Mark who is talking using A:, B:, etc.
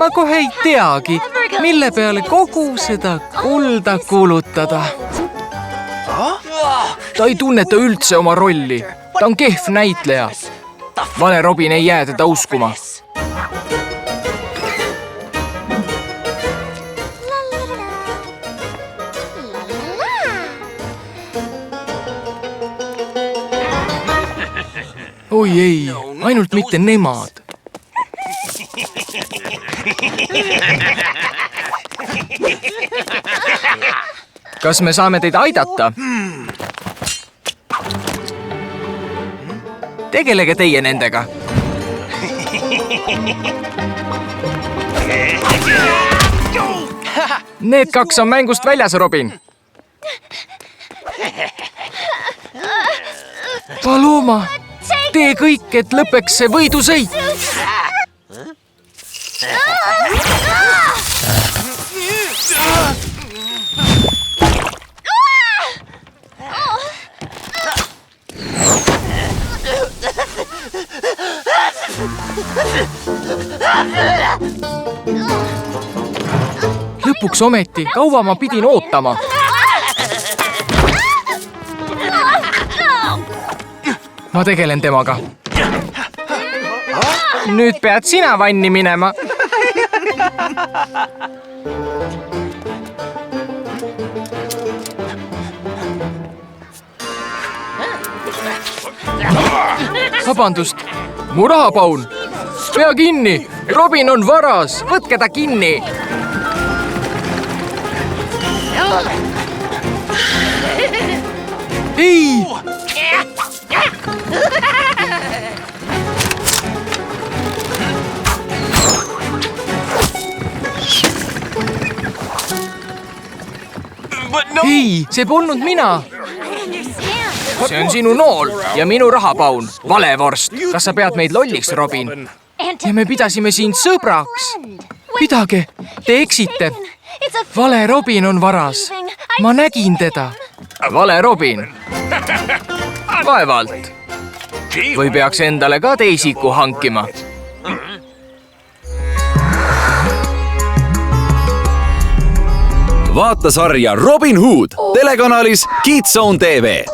A: ma kohe ei teagi, mille peale kogu seda kulda kulutada. Ta ei tunneta üldse oma rolli. Ta on kehv näitleja. Vale Robin ei jää teda uskuma. Oi ei, ainult mitte nemad. Kas me saame teid aidata? Tegelege teie nendega. Need kaks on mängust väljas, Robin. Paloma, tee kõik, et lõpeks see võidusõit. Lõpuks ometi, kaua ma pidin ootama. Ma tegelen temaga. Nüüd pead sina vanni minema. Vabandust, mu rahapaun. Pea kinni, Robin on varas, võtke ta kinni. Ei! Ei, see polnud mina. See on sinu nool ja minu rahapaun, valevorst. Kas sa pead meid lolliks, Robin? Ja me pidasime sind sõbraks. Pidage, te eksite. Vale Robin on varas. Ma nägin teda. Vale Robin. Vaevalt. Või peaks endale ka teisiku hankima?
B: Vaata sarja Robin Hood telekanalis Kids Zone TV.